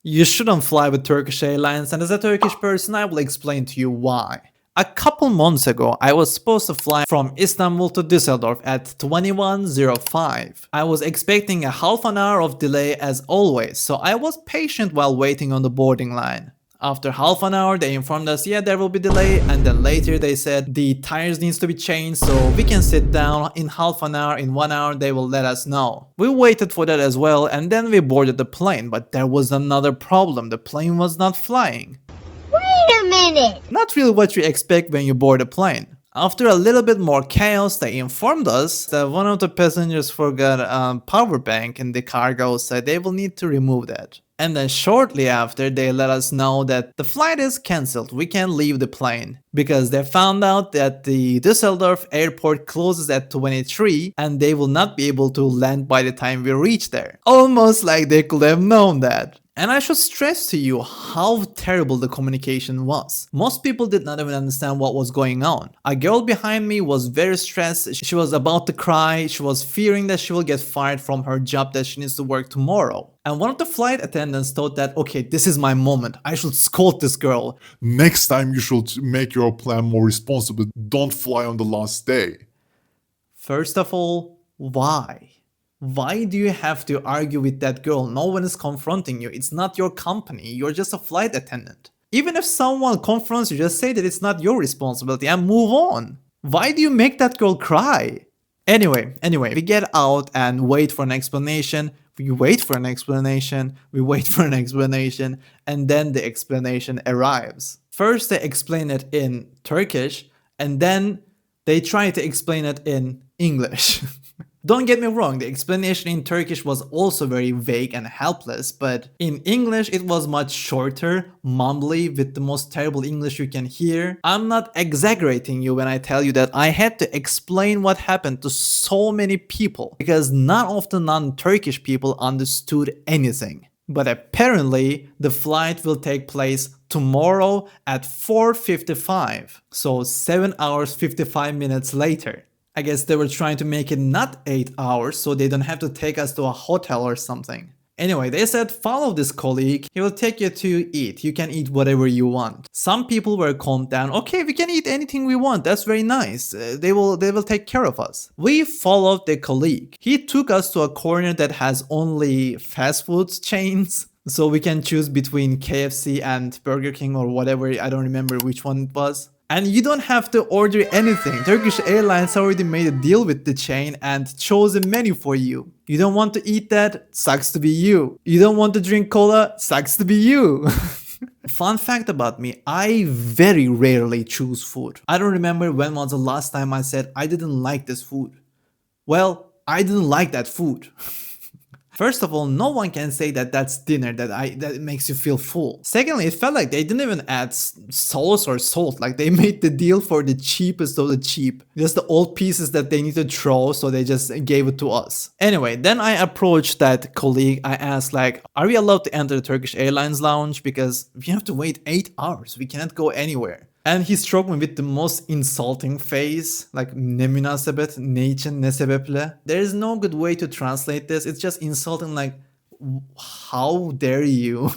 You shouldn't fly with Turkish Airlines, and as a Turkish person, I will explain to you why. A couple months ago, I was supposed to fly from Istanbul to Düsseldorf at 21:05. I was expecting a half an hour of delay as always, so I was patient while waiting on the boarding line. After half an hour, they informed us, yeah, there will be delay, and then later they said the tires needs to be changed, so we can sit down in half an hour, in 1 hour, they will let us know. We waited for that as well, and then we boarded the plane, but there was another problem, the plane was not flying. Wait a minute! Not really what you expect when you board a plane. After a little bit more chaos, they informed us that one of the passengers forgot a power bank in the cargo, so they will need to remove that. And then shortly after, they let us know that the flight is cancelled, we can leave the plane. Because they found out that the Düsseldorf airport closes at 23 and they will not be able to land by the time we reach there. Almost like they could have known that. And I should stress to you how terrible the communication was. Most people did not even understand what was going on. A girl behind me was very stressed, she was about to cry, she was fearing that she will get fired from her job that she needs to work tomorrow. And one of the flight attendants thought that, okay, this is my moment, I should scold this girl. Next time you should make your plan more responsible. Don't fly on the last day. First of all, why? Why do you have to argue with that girl? No one is confronting you. It's not your company. You're just a flight attendant. Even if someone confronts you, just say that it's not your responsibility and move on. Why do you make that girl cry? Anyway, we get out and wait for an explanation. We wait for an explanation. We wait for an explanation. And then the explanation arrives. First, they explain it in Turkish, and then they try to explain it in English. Don't get me wrong, the explanation in Turkish was also very vague and helpless, but in English it was much shorter, mumbly, with the most terrible English you can hear. I'm not exaggerating you when I tell you that I had to explain what happened to so many people, because none of the non-Turkish people understood anything. But apparently, the flight will take place tomorrow at 4:55, so 7 hours 55 minutes later. I guess they were trying to make it not 8 hours so they don't have to take us to a hotel or something. Anyway, they said follow this colleague, he will take you to eat, you can eat whatever you want. Some people were calmed down, okay, we can eat anything we want, that's very nice, they will take care of us. We followed the colleague. He took us to a corner that has only fast food chains. So we can choose between KFC and Burger King or whatever, I don't remember which one it was. And you don't have to order anything. Turkish Airlines already made a deal with the chain and chose a menu for you. You don't want to eat that? Sucks to be you. You don't want to drink cola? Sucks to be you. Fun fact about me, I very rarely choose food. I don't remember when was the last time I said I didn't like this food. Well, I didn't like that food. First of all, no one can say that that's dinner, that makes you feel full. Secondly, it felt like they didn't even add sauce or salt, like they made the deal for the cheapest of the cheap. Just the old pieces that they need to throw, so they just gave it to us. Anyway, then I approached that colleague, I asked like, are we allowed to enter the Turkish Airlines lounge? Because we have to wait 8 hours, we cannot go anywhere. And he struck me with the most insulting face, like ne münasebet, ne için, ne sebeple. There is no good way to translate this, it's just insulting like, how dare you?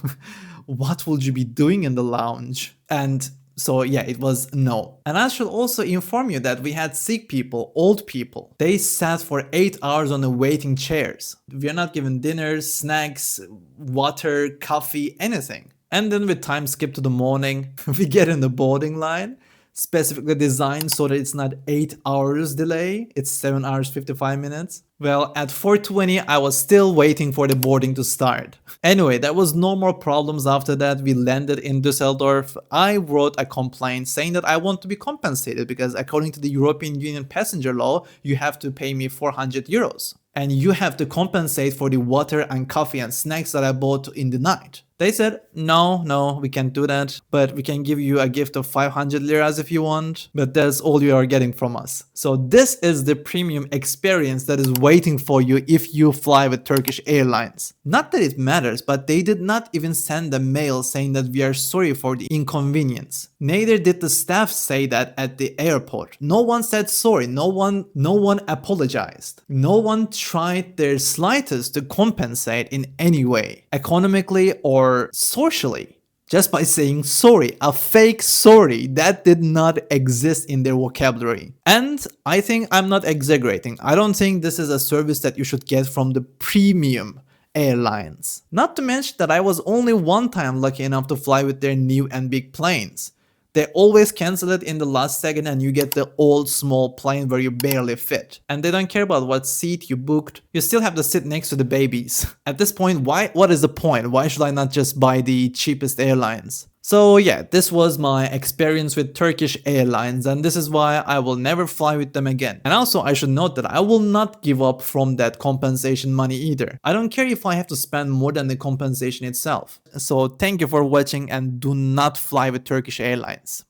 What would you be doing in the lounge? And so yeah, it was no. And I should also inform you that we had sick people, old people. They sat for 8 hours on the waiting chairs. We are not given dinners, snacks, water, coffee, anything. And then with time skip to the morning, we get in the boarding line, specifically designed so that it's not 8 hours delay, it's 7 hours 55 minutes. Well, at 4:20 I was still waiting for the boarding to start. Anyway, there was no more problems after that. We landed in Düsseldorf. I wrote a complaint saying that I want to be compensated because according to the European Union passenger law, you have to pay me 400 euros. And you have to compensate for the water and coffee and snacks that I bought in the night. They said, no, we can't do that, but we can give you a gift of 500 liras if you want, but that's all you are getting from us. So this is the premium experience that is waiting for you if you fly with Turkish Airlines. Not that it matters, but they did not even send a mail saying that we are sorry for the inconvenience. Neither did the staff say that at the airport. No one said sorry, no one apologized. No one tried their slightest to compensate in any way, economically or or socially just by saying sorry, a fake sorry that did not exist in their vocabulary. And I think I'm not exaggerating. I don't think this is a service that you should get from the premium airlines. Not to mention that I was only one time lucky enough to fly with their new and big planes. They always cancel it in the last second and you get the old small plane where you barely fit. And they don't care about what seat you booked. You still have to sit next to the babies. At this point, what is the point? Why should I not just buy the cheapest airlines? So yeah, this was my experience with Turkish Airlines and this is why I will never fly with them again. And also I should note that I will not give up from that compensation money either. I don't care if I have to spend more than the compensation itself. So thank you for watching and do not fly with Turkish Airlines.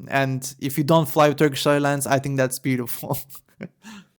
And if you don't fly with Turkish Airlines, I think that's beautiful.